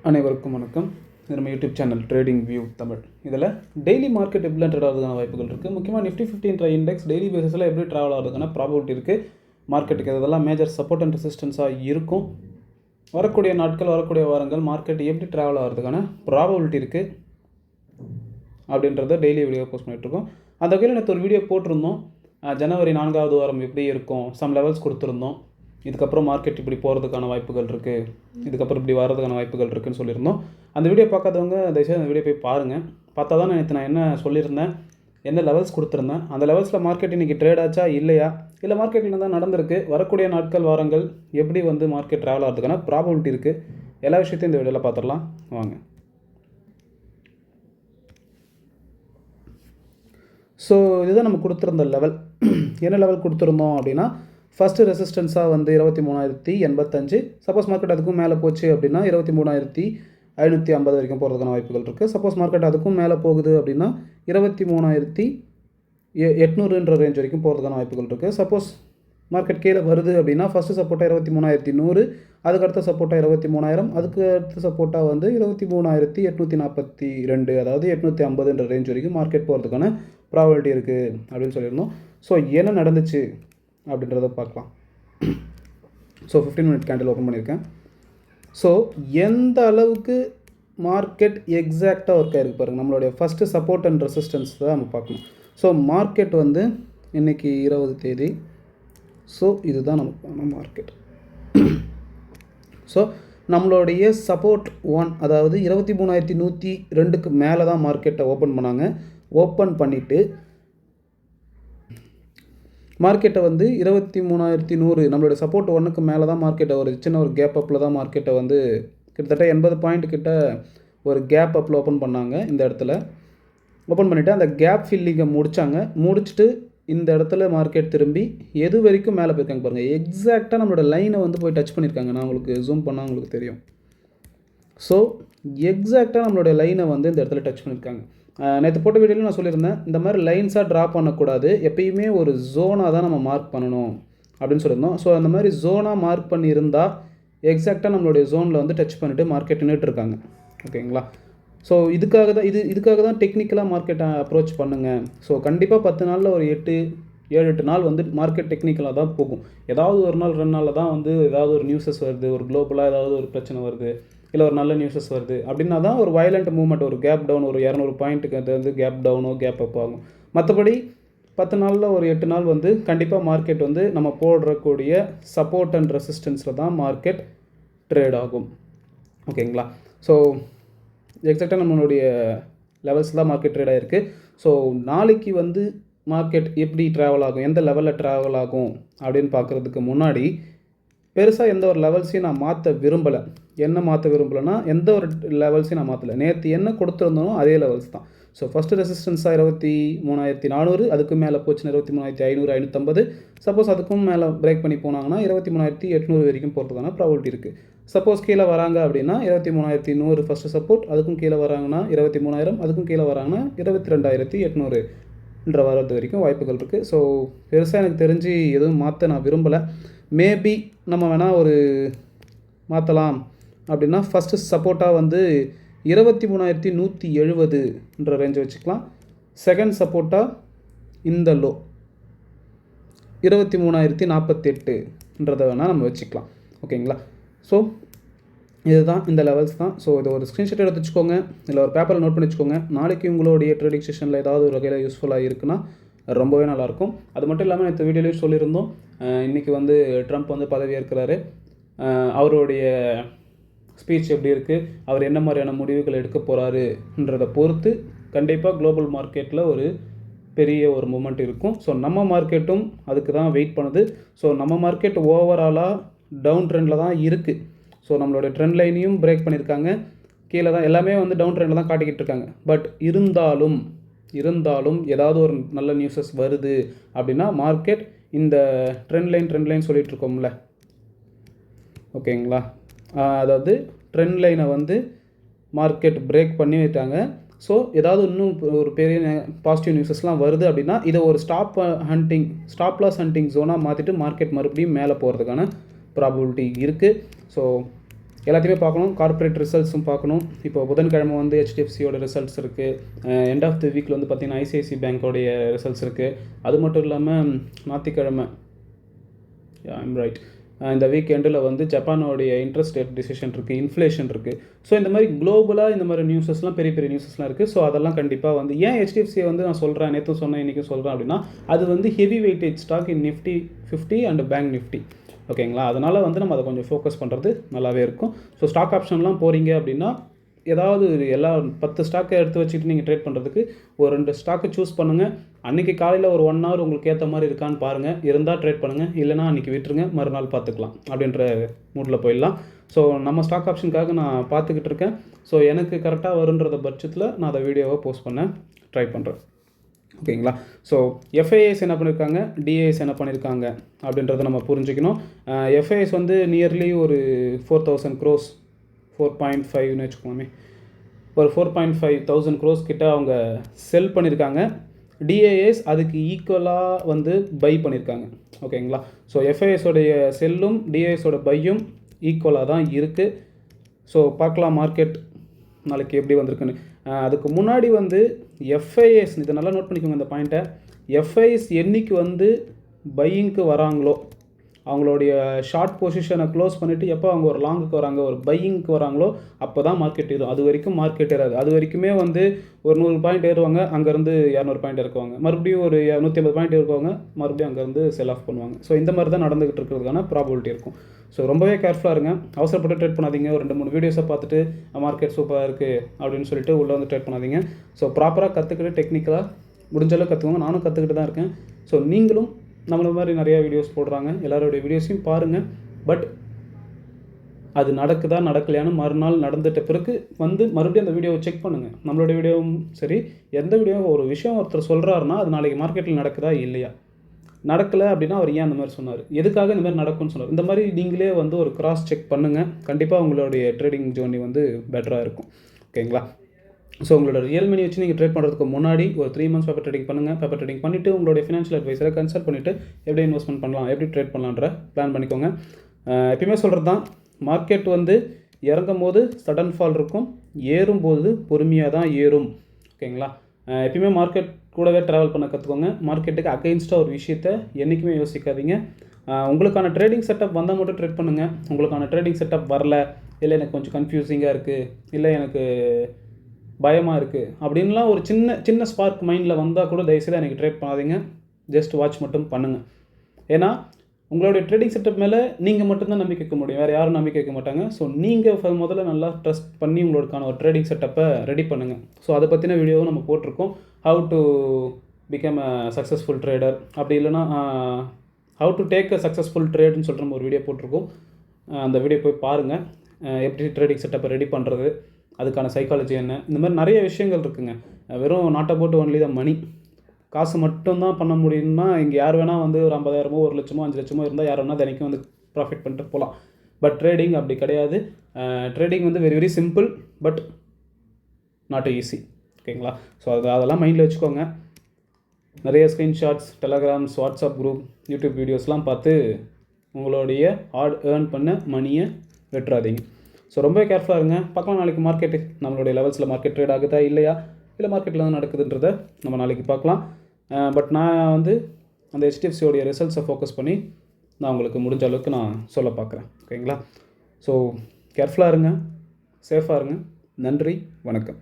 அனைவருக்கும் வணக்கம். இது நம்ம YouTube channel trading view Tamil. இதில் டெய்லி மார்க்கெட் எப்படிலாம் ட்ரேட் ஆகிறதுக்கான வாய்ப்புகள் இருக்குது. முக்கியமாக நிஃப்டி 50 இண்டெக்ஸ் டெய்லி பேசிஸில் எப்படி ட்ராவல் ஆகிறதுக்கான ப்ராபபிலிட்டி இருக்குது. மார்க்கெட்டுக்கு இதெல்லாம் மேஜர் சப்போர்ட் அண்ட் ரெசிஸ்டன்ஸாக இருக்கும். வரக்கூடிய நாட்கள், வரக்கூடிய வாரங்கள் மார்க்கெட் எப்படி ட்ராவல் ஆகிறதுக்கான ப்ராபபிலிட்டி இருக்குது அப்படின்றத டெய்லி வீடியோ போஸ்ட் பண்ணிகிட்ருக்கோம். அந்த வகையில் நேற்று ஒரு வீடியோ போட்டிருந்தோம். ஜனவரி 4வது வாரம் எப்படி இருக்கும், சம் லெவல்ஸ் கொடுத்துருந்தோம். இதுக்கப்புறம் மார்க்கெட் இப்படி போகிறதுக்கான வாய்ப்புகள் இருக்குது, இதுக்கப்புறம் இப்படி வர்றதுக்கான வாய்ப்புகள் இருக்குதுன்னு சொல்லியிருந்தோம். அந்த வீடியோ பார்க்காதவங்க தயவுசெய்து அந்த வீடியோ போய் பாருங்கள். பார்த்தா தான் நேற்று நான் என்ன சொல்லியிருந்தேன், என்ன லெவல்ஸ் கொடுத்துருந்தேன், அந்த லெவல்ஸில் மார்க்கெட் இன்றைக்கி ட்ரேட் ஆச்சா இல்லையா, இல்லை மார்க்கெட்டில் தான் நடந்திருக்கு, வரக்கூடிய நாட்கள் வாரங்கள் எப்படி மார்க்கெட் ட்ராவல் ஆகிறதுக்கான ப்ராபபிலிட்டி இருக்குது. எல்லா விஷயத்தையும் இந்த வீடியோவில் பார்த்துடலாம் வாங்க. ஸோ இதுதான் நம்ம கொடுத்துருந்த லெவல். என்ன லெவல் கொடுத்துருந்தோம் அப்படின்னா, ஃபஸ்ட்டு ரெசிஸ்டன்ஸாக 23,085. சப்போஸ் மார்க்கெட் அதுக்கும் மேலே போச்சு அப்படின்னா 23,550 வரைக்கும் போகிறதுக்கான வாய்ப்புகள் இருக்குது. சப்போஸ் மார்க்கெட் அதுக்கும் மேலே போகுது அப்படின்னா 23,800 ரேஞ்ச் வரைக்கும் போகிறதுக்கான வாய்ப்புகள் இருக்குது. சப்போஸ் மார்க்கெட் கீழே வருது அப்படின்னா ஃபஸ்ட்டு சப்போர்ட்டாக 23,100, அதுக்கடுத்த சப்போர்ட்டாக 23,000, அதுக்கு அடுத்த சப்போர்ட்டாக 23,842, அதாவது 850 ரேஞ்ச் வரைக்கும் மார்க்கெட் போகிறதுக்கான ப்ராபபிலிட்டி இருக்குது அப்படின்னு சொல்லியிருந்தோம். ஸோ என்ன நடந்துச்சு அப்படின்றத பார்க்கலாம். ஸோ 15 மினிட் கேண்டில் ஓப்பன் பண்ணியிருக்கேன். ஸோ எந்த அளவுக்கு மார்க்கெட் எக்ஸாக்டாக ஒர்க் ஆகிருக்கு பாருங்கள். நம்மளுடைய ஃபஸ்ட்டு சப்போர்ட் அண்ட் ரெசிஸ்டன்ஸ் தான் நம்ம பார்க்கணும். ஸோ மார்க்கெட் இன்றைக்கி 20 தேதி. ஸோ இதுதான் நமக்கான மார்க்கெட். ஸோ நம்மளுடைய சப்போர்ட் 1, அதாவது 23,102க்கு மேலே தான் மார்க்கெட்டை ஓப்பன் பண்ணாங்க. ஓப்பன் பண்ணிவிட்டு மார்க்கெட்டை 23,100, நம்மளோட சப்போர்ட் 1க்கு மேலே தான் மார்க்கெட்டை ஒரு சின்ன ஒரு கேப் அப்பில் தான் மார்க்கெட்டை கிட்டத்தட்ட 80 பாயிண்ட் கிட்ட ஒரு கேப் அப்பில் ஓப்பன் பண்ணாங்க. இந்த இடத்துல ஓப்பன் பண்ணிவிட்டு அந்த கேப் ஃபில்லிங்கை முடிச்சுட்டு இந்த இடத்துல மார்க்கெட் திரும்பி எது வரைக்கும் மேலே போயிருக்காங்க பாருங்கள். எக்ஸாக்டாக நம்மளோட லைனை போய் டச் பண்ணியிருக்காங்க. நான் உங்களுக்கு ஜூம் பண்ணால் உங்களுக்கு தெரியும். ஸோ எக்ஸாக்டாக நம்மளோட லைனை இந்த இடத்துல டச் பண்ணியிருக்காங்க. நேற்று போட்ட வீடியோவில் நான் சொல்லியிருந்தேன், இந்த மாதிரி லைன்ஸாக ட்ரா பண்ணக்கூடாது, எப்பயுமே ஒரு ஜோனாக தான் நம்ம மார்க் பண்ணணும் அப்படின்னு சொல்லியிருந்தோம். ஸோ அந்த மாதிரி ஜோனாக மார்க் பண்ணியிருந்தால் எக்ஸாக்டாக நம்மளுடைய ஜோனில் டச் பண்ணிவிட்டு மார்க்கெட் நின்றுட்டு இருக்காங்க. ஓகேங்களா? ஸோ இதுக்காக தான் டெக்னிக்கலாக மார்க்கெட்டை அப்ரோச் பண்ணுங்கள். ஸோ கண்டிப்பாக 10 நாளில் ஒரு 7-8 நாள் மார்க்கெட் டெக்னிக்கலாக தான் போகும். ஏதாவது ஒரு நாள் 2 நாளில் தான் ஏதாவது ஒரு நியூஸஸ் வருது, ஒரு குளோபலாக ஏதாவது ஒரு பிரச்சனை வருது, இல்லை ஒரு நல்ல நியூஸஸ் வருது அப்படின்னா தான் ஒரு வயலண்ட் மூவ்மெண்ட், ஒரு கேப் டவுன், ஒரு 200 பாயிண்ட்டுக்கு அது கேப் டவுனோ கேப் அப் ஆகும். மற்றபடி 10 நாளில் ஒரு 8 நாள் கண்டிப்பாக மார்க்கெட் நம்ம போடக்கூடிய சப்போர்ட் அண்ட் ரெசிஸ்டன்ஸில் தான் மார்க்கெட் ட்ரேட் ஆகும். ஓகேங்களா? ஸோ எக்ஸாக்டாக நம்மளுடைய லெவல்ஸ் தான் மார்க்கெட் ட்ரேட் ஆகிருக்கு. ஸோ நாளைக்கு மார்க்கெட் எப்படி ட்ராவல் ஆகும், எந்த லெவலில் ட்ராவல் ஆகும் அப்படின்னு பார்க்குறதுக்கு முன்னாடி பெருசாக எந்த ஒரு லெவல்ஸையும் நான் மாற்ற விரும்பலை. என்ன மாற்ற விரும்பலைன்னா, எந்த ஒரு லெவல்ஸையும் நான் மாற்றலை. நேற்று என்ன கொடுத்துருந்தோனோ அதே லெவல்ஸ் தான். ஸோ ஃபஸ்ட்டு ரெசிஸ்டன்ஸாக 23,400, அதுக்கு மேலே போச்சுன்னா 23,500, 550. சப்போஸ் அதுக்கும் மேலே பிரேக் பண்ணி போனாங்கன்னா 23,800 வரைக்கும் போகிறதுக்கான ப்ராபபிலிட்டி இருக்குது. சப்போஸ் கீழே வராங்க அப்படின்னா 23,100 ஃபஸ்ட்டு சப்போர்ட், அதுக்கும் கீழே வராங்கன்னா 23,000, அதுக்கும் கீழே வராங்கன்னா 22,800 வரது வரைக்கும் வாய்ப்புகள் இருக்குது. ஸோ பெருசாக எனக்கு தெரிஞ்சு எதுவும் மாற்ற நான் விரும்பலை. மேபி நம்ம வேணால் ஒரு மாற்றலாம் அப்படின்னா ஃபஸ்ட்டு சப்போர்ட்டாக 23,170 ரேஞ்சு வச்சுக்கலாம். செகண்ட் சப்போர்ட்டாக இந்த லோ 23,048 வேணால் நம்ம வச்சுக்கலாம். ஓகேங்களா? ஸோ இதுதான் இந்த லெவல்ஸ் தான். ஸோ இதை ஒரு ஸ்க்ரீன்ஷாட் எடுத்து வச்சுக்கோங்க, இல்லை ஒரு பேப்பரில் நோட் பண்ணி வச்சுக்கோங்க. நாளைக்கு உங்களுடைய ட்ரேடிங் செஷனில் ஏதாவது ஒரு வகையில் யூஸ்ஃபுல்லாக இருக்குன்னா ரொம்பவே நல்லாயிருக்கும். அது மட்டும் இல்லாமல் இந்த வீடியோலையும் சொல்லியிருந்தோம், இன்றைக்கி ட்ரம்ப் பதவி ஏற்கிறாரு. அவருடைய ஸ்பீச் எப்படி இருக்குது, அவர் என்ன மாதிரியான முடிவுகள் எடுக்க போகிறாருன்றதை பொறுத்து கண்டிப்பாக குளோபல் மார்க்கெட்டில் ஒரு பெரிய ஒரு மூமெண்ட் இருக்கும். ஸோ நம்ம மார்க்கெட்டும் அதுக்கு தான் வெயிட் பண்ணுது. ஸோ நம்ம மார்க்கெட் ஓவராலாக டவுன் ட்ரெண்டில் தான் இருக்குது. ஸோ நம்மளோட ட்ரெண்ட் லைனையும் பிரேக் பண்ணியிருக்காங்க. கீழே தான் எல்லாமே டவுன் ட்ரெண்டில் தான் காட்டிக்கிட்டு இருக்காங்க. பட் இருந்தாலும் ஏதாவது ஒரு நல்ல நியூஸஸ் வருது அப்படின்னா மார்க்கெட் இந்த ட்ரெண்ட் லைன் சொல்லிகிட்டு இருக்கோம்ல, ஓகேங்களா? அதாவது ட்ரெண்ட் லைனை மார்க்கெட் பிரேக் பண்ணி விட்டாங்க. ஸோ ஏதாவது இன்னும் ஒரு பெரிய பாசிட்டிவ் நியூஸஸ்லாம் வருது அப்படின்னா இதை ஒரு ஸ்டாப் லாஸ் ஹண்டிங் ஜோனாக மாற்றிட்டு மார்க்கெட் மறுபடியும் மேலே போகிறதுக்கான ப்ராபபிலிட்டி இருக்குது. ஸோ எல்லாத்தையுமே பார்க்கணும். கார்ப்பரேட் ரிசல்ட்ஸும் பார்க்கணும். இப்போ புதன்கிழமை வந்து ஹெச்டிஎஃப்சியோட ரிசல்ட்ஸ் இருக்குது. எண்ட் ஆஃப் த வீக்கில் வந்து பார்த்திங்கன்னா ஐசிஐசி பேங்க்கோடைய ரிசல்ட்ஸ் இருக்குது. அது மட்டும் இல்லாமல் ஞாயிற்றுக்கிழமை ரைட் இந்த வீக் எண்டில் வந்து ஜப்பானோடைய இன்ட்ரெஸ்ட் ரேட் டிசிஷன் இருக்குது, இன்ஃப்ளேஷன் இருக்குது. ஸோ இந்த மாதிரி குளோபலாக இந்த மாதிரி நியூஸஸ்லாம் பெரிய பெரிய நியூஸஸ்லாம் இருக்குது. ஸோ அதெல்லாம் கண்டிப்பாக வந்து ஏன் ஹெச்டிஎஃப்சியை வந்து நான் சொல்கிறேன், நேற்று சொன்னேன் இன்றைக்கும் சொல்கிறேன் அப்படின்னா, அது வந்து heavy weightage stock in Nifty 50 and bank Nifty. ஓகேங்களா? அதனால் வந்து நம்ம அதை கொஞ்சம் ஃபோக்கஸ் பண்ணுறது நல்லாவே இருக்கும். ஸோ ஸ்டாக் ஆப்ஷன்லாம் போகிறீங்க அப்படின்னா ஏதாவது எல்லா 10 ஸ்டாக்கை எடுத்து வச்சுக்கிட்டு நீங்கள் ட்ரேட் பண்ணுறதுக்கு ஒரு 2 ஸ்டாக்கை சூஸ் பண்ணுங்கள். அன்றைக்கி காலையில் ஒரு 1 hour உங்களுக்கு ஏற்ற மாதிரி இருக்கான்னு பாருங்கள். இருந்தால் ட்ரேட் பண்ணுங்கள், இல்லைனா அன்றைக்கி விட்டுருங்க, மறுநாள் பார்த்துக்கலாம் அப்படின்ற மூடில் போயிடலாம். ஸோ நம்ம ஸ்டாக் ஆப்ஷனுக்காக நான் பார்த்துக்கிட்டு இருக்கேன். ஸோ எனக்கு கரெக்டாக வருன்றத பட்சத்தில் நான் அதை வீடியோவை போஸ்ட் பண்ண ட்ரை பண்ணுறேன். ஓகேங்களா? ஸோ எஃப்ஐஎஸ் என்ன பண்ணியிருக்காங்க, டிஏஎஸ் என்ன பண்ணியிருக்காங்க அப்படின்றத நம்ம புரிஞ்சுக்கணும். எஃப்ஐஎஸ் வந்து நியர்லி ஒரு 4000 crores 4.5ன்னு வச்சுக்கோமே, ஒரு 4.5,000 crores கிட்ட அவங்க செல் பண்ணியிருக்காங்க. டிஏஎஸ் அதுக்கு ஈக்குவலாக வந்து பை பண்ணியிருக்காங்க. ஓகேங்களா? ஸோ எஃப்ஐஎஸோடைய செல்லும் டிஏஎஸோட பையும் ஈக்குவலாக தான் இருக்குது. ஸோ பார்க்கலாம் மார்க்கெட் நாளைக்கு எப்படி வந்திருக்குன்னு. அதுக்கு முன்னாடி வந்து எஃப்ஐஎஸ் இதை நல்லா நோட் பண்ணிக்கோங்க இந்த பாயிண்ட்டை. எஃப்ஐஎஸ் என்னைக்கு வந்து பையிங்க்கு வராங்களோ, அவங்களுடைய ஷார்ட் பொசிஷனை க்ளோஸ் பண்ணிவிட்டு எப்போ அவங்க ஒரு லாங்குக்கு வராங்க, ஒரு பையிங்க்கு வராங்களோ அப்போ தான் மார்க்கெட் ஏறும். அது வரைக்கும் மார்க்கெட் ஏறாது. அது வரைக்குமே வந்து ஒரு 100 பாயிண்ட் ஏறுவாங்க, அங்கேருந்து 200 பாயிண்ட் இறக்குவாங்க, மறுபடியும் ஒரு 150 பாயிண்ட் இருக்குவாங்க, மறுபடியும் அங்கேருந்து செல் ஆஃப் பண்ணுவாங்க. ஸோ இந்த மாதிரி தான் நடந்துகிட்டு இருக்கிறதுக்கான ப்ராபபிலிட்டி இருக்கும். ஸோ ரொம்பவே கேர்ஃபுல்லாக இருங்க. அவசரப்பட்டு ட்ரேட் பண்ணாதீங்க. ஒரு 2-3 வீடியோஸை பார்த்துட்டு மார்க்கெட் சூப்பராக இருக்குது அப்படின்னு சொல்லிட்டு உள்ளே வந்து ட்ரேட் பண்ணாதீங்க. ஸோ ப்ராப்பராக கற்றுக்கிட்டு டெக்னிக்கலாக முடிஞ்சளவு கற்றுக்கோங்க. நானும் கற்றுக்கிட்டு தான் இருக்கேன். ஸோ நீங்களும் நம்மள மாதிரி நிறையா வீடியோஸ் போடுறாங்க, எல்லாரோடைய வீடியோஸையும் பாருங்கள். பட் அது நடக்குதா நடக்கலையான்னு மறுநாள் நடந்துட்ட பிறகு வந்து மறுபடியும் அந்த வீடியோவை செக் பண்ணுங்கள். நம்மளோட வீடியோவும் சரி, எந்த வீடியோ ஒரு விஷயம் ஒருத்தர் சொல்கிறாருன்னா அது நாளைக்கு மார்க்கெட்டில் நடக்குதா இல்லையா, நடக்கலை அப்படின்னா அவர் ஏன் அந்த மாதிரி சொன்னார், எதுக்காக இந்த மாதிரி நடக்கும்னு சொன்னார், இந்த மாதிரி நீங்களே வந்து ஒரு கிராஸ் செக் பண்ணுங்கள். கண்டிப்பாக உங்களுடைய ட்ரேடிங் ஜேர்னி வந்து பெட்டராக இருக்கும். ஓகேங்களா? ஸோ உங்களோட ரியல் மணி வச்சு நீங்கள் ட்ரேட் பண்ணுறதுக்கு முன்னாடி ஒரு 3 months பேப்பர் ட்ரேடிங் பண்ணுங்கள். பேப்பர் ட்ரேடிங் பண்ணிவிட்டு உங்களுடைய ஃபினான்ஷியல் அட்வைஸரை கன்சல்ட் பண்ணிவிட்டு எப்படி இன்வெஸ்ட்மெண்ட் பண்ணலாம், எப்படி ட்ரேட் பண்ணலான்ற பிளான் பண்ணிக்கோங்க. எப்பயுமே சொல்கிறது தான், மார்க்கெட் வந்து இறங்கும் போது சடன் ஃபால் இருக்கும், ஏறும்போது பொறுமையாக தான் ஏறும். ஓகேங்களா? எப்பயுமே மார்க்கெட் கூடவே ட்ராவல் பண்ண கற்றுக்கோங்க. மார்க்கெட்டுக்கு அகைன்ஸ்டாக ஒரு விஷயத்தை என்றைக்குமே யோசிக்காதீங்க. உங்களுக்கான ட்ரேடிங் செட்டப் வந்தால் மட்டும் ட்ரேட் பண்ணுங்கள். உங்களுக்கான ட்ரேடிங் செட்டப் வரல, இல்லை எனக்கு கொஞ்சம் கன்ஃபியூசிங்காக இருக்குது, இல்லை எனக்கு பயமாக இருக்குது அப்படின்லாம் ஒரு சின்ன ஸ்பார்க் மைண்டில் வந்தால் கூட தயவுசெய்து எனக்கு ட்ரேட் பண்ணாதீங்க. ஜஸ்ட் வாட்ச் மட்டும் பண்ணுங்கள். ஏன்னா உங்களுடைய ட்ரேடிங் செட்டப் மேலே நீங்கள் மட்டும்தான் நம்பிக்கை வைக்க முடியும், வேறு யாரும் நம்பிக்கை வைக்க மாட்டாங்க. ஸோ நீங்கள் முதல்ல நல்லா ட்ரஸ்ட் பண்ணி உங்களுக்கான ஒரு ட்ரேடிங் செட்டப்பை ரெடி பண்ணுங்கள். ஸோ அதை பற்றின வீடியோவும் நம்ம போட்டிருக்கோம். How to become a successful trader, அப்படி இல்லைனா how to take a successful ட்ரேடுன்னு சொல்கிற நம்ம ஒரு வீடியோ போட்டிருக்கோம். அந்த வீடியோ போய் பாருங்கள். எப்படி ட்ரேடிங் செட்டப்பை ரெடி பண்ணுறது, அதுக்கான சைக்காலஜி என்ன, இந்த மாதிரி நிறைய விஷயங்கள் இருக்குங்க. வெறும் நாட் அபவுட் ஒன்லி த மணி, காசு மட்டும்தான் பண்ண முடியும்னா இங்கே யார் வேணால் வந்து ஒரு 50,000 1 லட்சமோ 5 லட்சமோ இருந்தால் யார் வேணால் தினைக்கும் வந்து ப்ராஃபிட் பண்ணிட்டு போகலாம். பட் ட்ரேடிங் அப்படி கிடையாது. ட்ரேடிங் வந்து very very simple, but not easy. ஓகேங்களா? ஸோ அதெல்லாம் மைண்டில் வச்சுக்கோங்க. நிறைய ஸ்க்ரீன்ஷாட்ஸ், டெலகிராம்ஸ், வாட்ஸ்அப் குரூப், யூடியூப் வீடியோஸ்லாம் பார்த்து உங்களுடைய ஹார்ட் ஏர்ன் பண்ண மணியை வெட்டுறாதீங்க. ஸோ ரொம்ப கேர்ஃபுல்லாக இருங்க. பார்க்கலாம் நாளைக்கு மார்க்கெட்டு நம்மளுடைய லெவல்ஸில் மார்க்கெட் ட்ரேட் ஆகுதா இல்லையா, இல்லை மார்க்கெட்டில் தான் நடக்குதுன்றதை நம்ம நாளைக்கு பார்க்கலாம். பட் நான் வந்து அந்த ஹெச்டிஎஃப்சியோடைய ரிசல்ட்ஸை ஃபோக்கஸ் பண்ணி நான் உங்களுக்கு முடிஞ்ச அளவுக்கு நான் சொல்ல பார்க்குறேன். ஓகேங்களா? ஸோ கேர்ஃபுல்லாக இருங்க, சேஃபாக இருங்க. நன்றி, வணக்கம்.